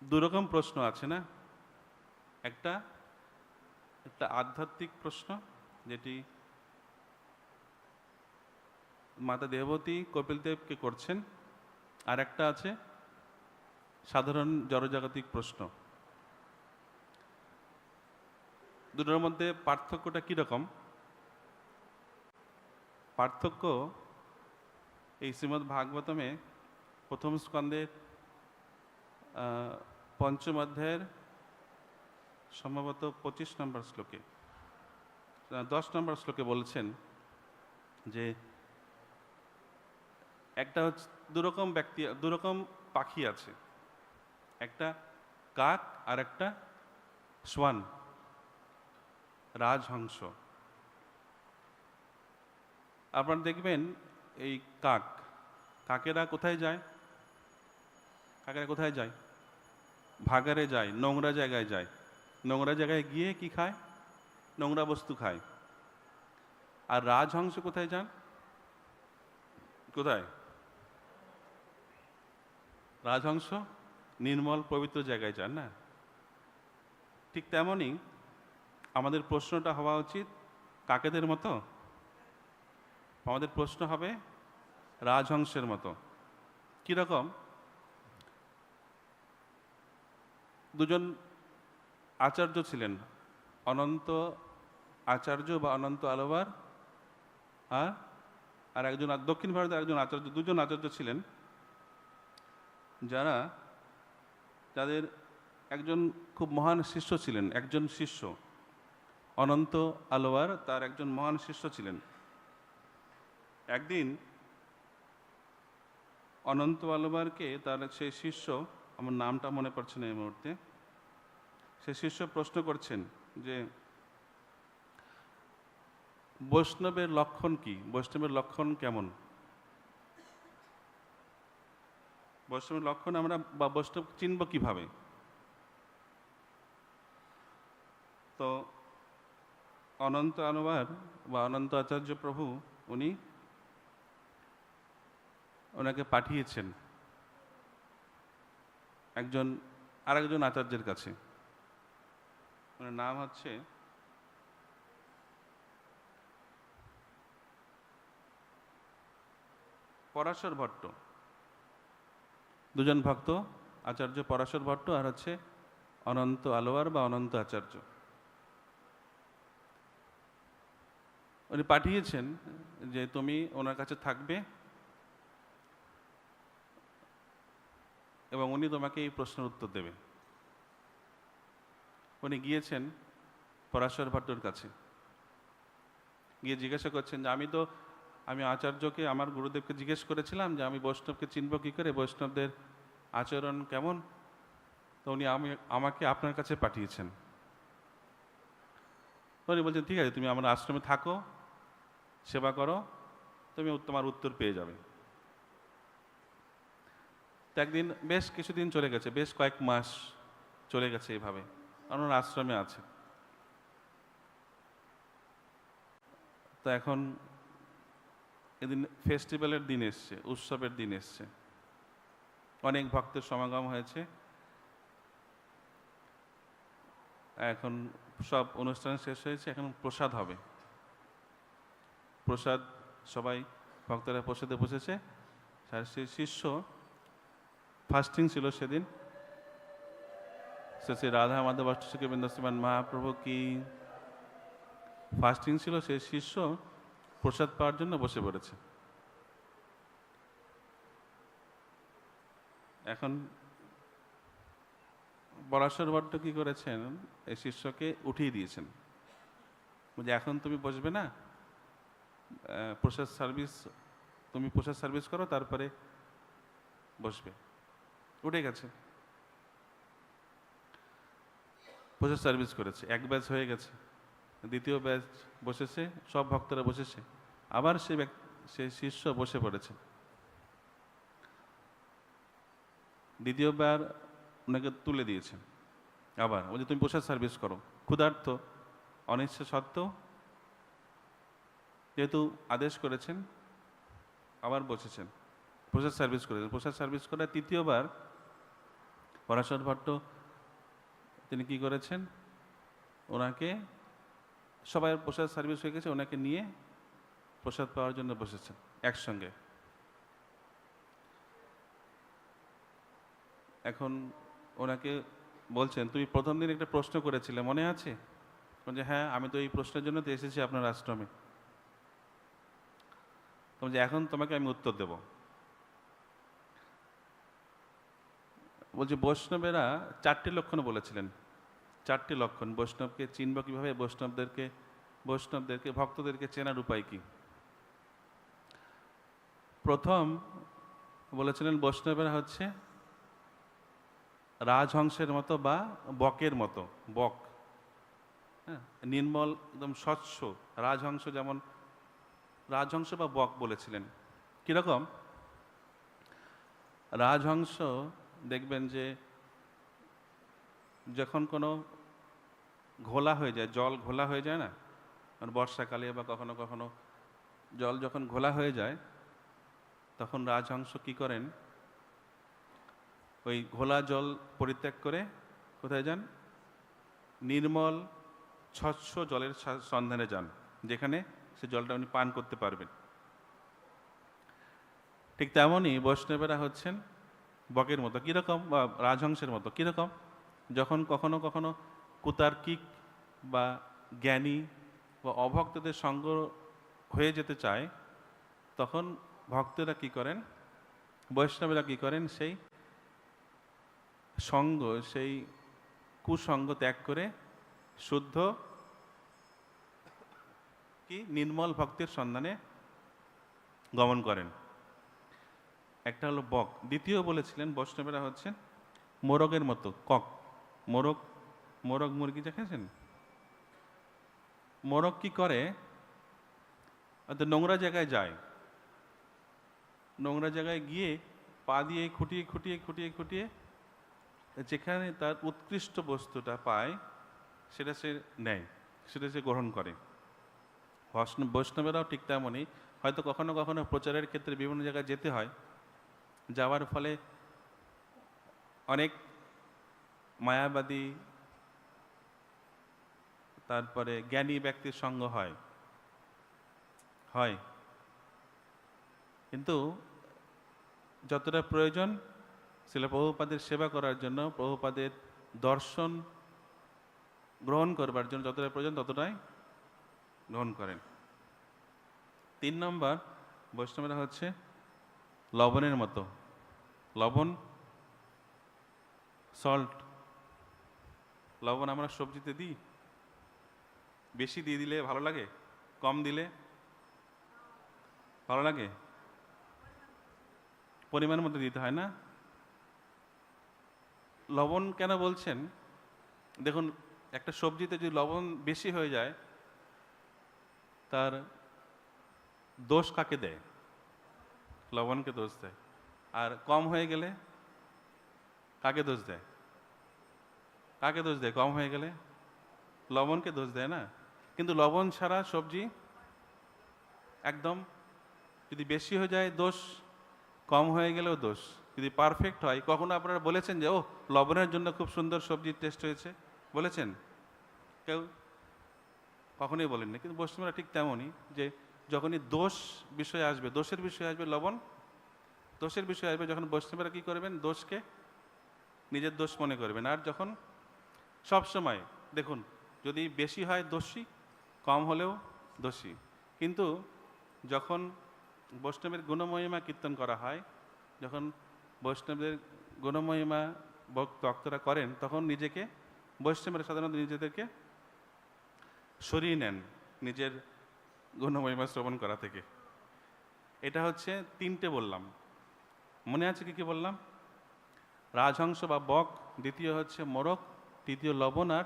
দুরকম প্রশ্ন আছে না? একটা একটা আধ্যাত্মিক প্রশ্ন, যেটি মাতা দেবতী কপিলদেবকে করছেন, আর একটা আছে সাধারণ জড়জাগতিক প্রশ্ন। দুটোর মধ্যে পার্থক্যটা কীরকম? পার্থক্য এই শ্রীমদ্ ভাগবতমে প্রথম স্কন্ধের পঞ্চম অধ্যায়ের সম্ভবত 25 নম্বর শ্লোকে, 10 নম্বর শ্লোকে বলছেন যে একটা হচ্ছে দুরকম পাখি আছে, একটা কাক আর একটা সোয়ান, রাজহংস। আপনারা দেখবেন এই কাকেরা কোথায় যায়? কাকেরা কোথায় যায়? ভাগাড়ে যায়, নোংরা জায়গায় যায়। নোংরা জায়গায় গিয়ে কি খায়? নোংরা বস্তু খায়। আর রাজহংস কোথায় যান? কোথায়? রাজহংস নির্মল পবিত্র জায়গায় যান না? ঠিক তেমনই আমাদের প্রশ্নটা হওয়া উচিত কাকেদের মতো। আমাদের প্রশ্ন হবে রাজহংসের মতো। কীরকম? দুজন আচার্য ছিলেন, অনন্ত আচার্য বা অনন্ত আলবার, আর একজন দক্ষিণ ভারতের একজন আচার্য। দুজন আচার্য ছিলেন যাদের একজন খুব মহান শিষ্য ছিলেন। একজন শিষ্য অনন্ত আলবার, তার একজন মহান শিষ্য ছিলেন। একদিন অনন্ত আলবারকে তার সেই শিষ্য, আমার নামটা মনে পড়ছে না এই মুহূর্তে, সে শিষ্য প্রশ্ন করছেন যে বৈষ্ণবের লক্ষণ কি? বৈষ্ণবের লক্ষণ কেমন? বৈষ্ণবের লক্ষণ আমরা বা বৈষ্ণব চিনব কিভাবে? তো অনন্ত আলবার বা অনন্ত আচার্য প্রভু ওনাকে পাঠিয়েছেন আরেকজন আচার্যের কাছে। ওনার নাম হচ্ছে পরাশর ভট্ট। দুজন ভক্ত, আচার্য পরাশর ভট্ট আর হচ্ছে অনন্ত আলওয়ার বা অনন্ত আচার্য। উনি পাঠিয়েছেন যে তুমি ওনার কাছে থাকবে এবং উনি তোমাকে এই প্রশ্নের উত্তর দেবে। উনি গিয়েছেন পরাশর ভট্টর কাছে, গিয়ে জিজ্ঞাসা করছেন যে আমি আচার্যকে, আমার গুরুদেবকে জিজ্ঞেস করেছিলাম যে আমি বৈষ্ণবকে চিনব কী করে, বৈষ্ণবদের আচরণ কেমন, তো উনি আমাকে আপনার কাছে পাঠিয়েছেন। উনি বলছেন ঠিক আছে, তুমি আমার আশ্রমে থাকো, সেবা করো, তুমি তোমার উত্তর পেয়ে যাবে। তো একদিন বেশ কিছুদিন চলে গেছে, বেশ কয়েক মাস চলে গেছে এইভাবে, ওনার আশ্রমে আছে। তো এখন এদিন ফেস্টিভ্যালের দিন এসছে, উৎসবের দিন এসছে, অনেক ভক্তের সমাগম হয়েছে। এখন সব অনুষ্ঠান শেষ হয়েছে, এখন প্রসাদ হবে। প্রসাদ সবাই ভক্তরা প্রসাদে বসেছে। আর সেই শিষ্য ফাস্টিং ছিল সেদিন। শ্রী রাধা মাধব অষ্টসখী বৃন্দাবন মহাপ্রভু কি ফাস্টিং ছিল, সেই শিষ্য প্রসাদ পাওয়ার জন্য বসে পড়েছে। এখন পরাশর ভট্ট কি করেছেন, এই শিষ্যকে উঠিয়ে দিয়েছেন, যে এখন তুমি বসবে না, প্রসাদ সার্ভিস করো, তারপরে বসবে। উঠে গেছে, প্রসাদ সার্ভিস করেছে, এক ব্যাচ হয়ে গেছে, দ্বিতীয় ব্যাচ বসেছে, সব ভক্তরা বসেছে, আবার সে শিষ্য বসে পড়েছে। দ্বিতীয়বার ওনাকে তুলে দিয়েছেন, আবার বলছে তুমি প্রসাদ সার্ভিস করো। ক্ষুধার্ত, অনিচ্ছা সত্ত্বেও যেহেতু আদেশ করেছেন, আবার বসেছেন, প্রসাদ সার্ভিস করেছেন। প্রসাদ সার্ভিস করার তৃতীয়বার পরাশর ভট্ট তিনি কি করেছেন, ওনাকে সবাই প্রসাদ সার্ভিস হয়ে গেছে, ওনাকে নিয়ে প্রসাদ পাওয়ার জন্য বসেছেন একসঙ্গে। এখন ওনাকে বলছেন, তুমি প্রথম দিন একটা প্রশ্ন করেছিলে মনে আছে? বলছে হ্যাঁ, আমি তো এই প্রশ্নের জন্য তো এসেছি আপনার আশ্রমে। বলছে এখন তোমাকে আমি উত্তর দেব। বলছে বৈষ্ণবেরা 4টি লক্ষণ বলেছিলেন, 4টি লক্ষণ। বৈষ্ণবকে চিনব কিভাবে, বৈষ্ণবদেরকে ভক্তদেরকে চেনার উপায় কি? প্রথম বলেছিলেন বৈষ্ণবেরা হচ্ছে রাজহংসের মতো বা বকের মতো। বক, হ্যাঁ, নির্মল, একদম স্বচ্ছ। রাজহংস যেমন, রাজহংস বা বক বলেছিলেন। কীরকম? রাজহংস দেখবেন যে যখন কোনো ঘোলা হয়ে যায়, জল ঘোলা হয়ে যায় না, বর্ষাকালে বা কখনো কখনো জল যখন ঘোলা হয়ে যায়, তখন রাজহংস কি করেন, ওই ঘোলা জল পরিত্যাগ করে কোথায় যান? নির্মল স্বচ্ছ জলের সন্ধানে যান, যেখানে সে জলটা উনি পান করতে পারবেন। ঠিক তেমনই বৈষ্ণবেরা হচ্ছেন বকের মতো। কীরকম? বা রাজহংসের মতো। কীরকম? যখন কখনো কখনো কুতার্কিক বা জ্ঞানী বা অভক্তদের সঙ্গ হয়ে যেতে চায়, তখন ভক্তরা কি করেন, বৈষ্ণবেরা কি করেন, সেই সঙ্গ, সেই কুসঙ্গ ত্যাগ করে শুদ্ধ কি নির্মল ভক্তির সন্ধানে গমন করেন। একটা হলো বক। দ্বিতীয় বলেছিলেন বৈষ্ণবেরা হচ্ছেন মোরগের মতো। কক, মোরগ, মোরগ মুরগি দেখেছেন? মোরগ কি করে, নোংরা জায়গায় যায়, নোংরা জায়গায় গিয়ে পা দিয়ে খুঁটিয়ে খুঁটিয়ে খুঁটিয়ে খুঁটিয়ে যেখানে তার উৎকৃষ্ট বস্তুটা পায় সেটা সে নেয়, সেটা সে গ্রহণ করে। বৈষ্ণবেরাও ঠিক তেমনই। হয়তো কখনো কখনো প্রচারের ক্ষেত্রে বিভিন্ন জায়গায় যেতে হয়, যাওয়ার ফলে অনেক মায়াবাদী, তারপরে জ্ঞানী ব্যক্তির সঙ্গ হয়, কিন্তু যতটা প্রয়োজন ছিল প্রভুপাদের সেবা করার জন্য, প্রভুপাদের দর্শন গ্রহণ করবার জন্য যতটা প্রয়োজন ততটাই গ্রহণ করেন। 3 নম্বর, বৈষ্ণবেরা হচ্ছে লবণের মতো। লবণ, সল্ট। লবণ আমরা সবজিতে দিই, বেশি দিয়ে দিলে ভালো লাগে, কম দিলে ভালো লাগে, পরিমাণ মতো দিতে হয় না? লবণ কেন বলছেন? দেখুন, একটা সবজিতে যদি লবণ বেশি হয়ে যায়, তার দোষ কাকে দেয়? লবণকে দোষ দেয়। আর কম হয়ে গেলে কাকে দোষ দেয়? কাকে দোষ দেয় কম হয়ে গেলে? লবণকে দোষ দেয় না? কিন্তু লবণ ছাড়া সবজি একদম, যদি বেশি হয়ে যায় দোষ, কম হয়ে গেলেও দোষ। যদি পারফেক্ট হয়, কখনো আপনারা বলেছেন যে ও লবণের জন্য খুব সুন্দর সবজির টেস্ট হয়েছে? বলেছেন কেউ? কখনোই বলেননি। কিন্তু বৈষ্ণবরা ঠিক তেমনই, যে যখনই দোষ বিষয় আসবে, দোষের বিষয় আসবে, লবণ দোষের বিষয় আসবে, যখন বৈষ্ণবরা কী করবেন, দোষকে নিজের দোষ মনে করবেন। আর যখন সবসময় দেখুন, যদি বেশি হয় দোষী, কম হলেও দোষী। কিন্তু যখন বৈষ্ণবের গুণমহিমা কীর্তন করা হয়, যখন বৈষ্ণবের গুণমহিমা ভক্তরা করেন, তখন নিজেকে, বৈষ্ণবের সাধারণত নিজেদেরকে সরিয়ে নেন নিজের গুণমহিমা শ্রবণ করা থেকে। এটা হচ্ছে 3টে বললাম, মনে আছে কি কি বললাম? রাজহংস বা বক, দ্বিতীয় হচ্ছে মোরগ, তৃতীয় লবণ, আর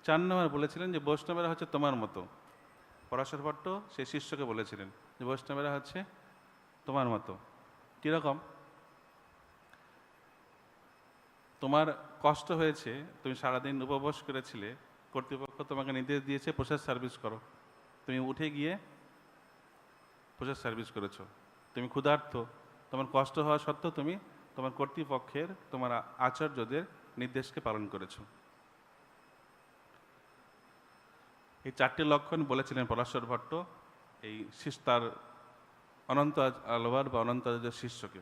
4 নম্বর বলেছিলেন যে বৈষ্ণবেরা হচ্ছে তোমার মতো। পরাশর ভট্ট সে শিষ্যকে বলেছিলেন যে বৈষ্ণবেরা হচ্ছে তোমার মতো। কীরকম? তোমার কষ্ট হয়েছে, তুমি সারাদিন উপবাস করেছিলে, কর্তৃপক্ষ তোমাকে নির্দেশ দিয়েছে প্রসাদ সার্ভিস করো, তুমি উঠে গিয়ে প্রসাদ সার্ভিস করেছো। তুমি ক্ষুধার্ত, তোমার কষ্ট হওয়া সত্ত্বেও তুমি তোমার কর্তৃপক্ষের, তোমার আচার্যদের নির্দেশকে পালন করেছো। এই 4টি লক্ষণ বলেছিলেন পরাশর ভট্ট এই তার অনন্ত আলোবার বা অনন্ত আচার্যের শিষ্যকে।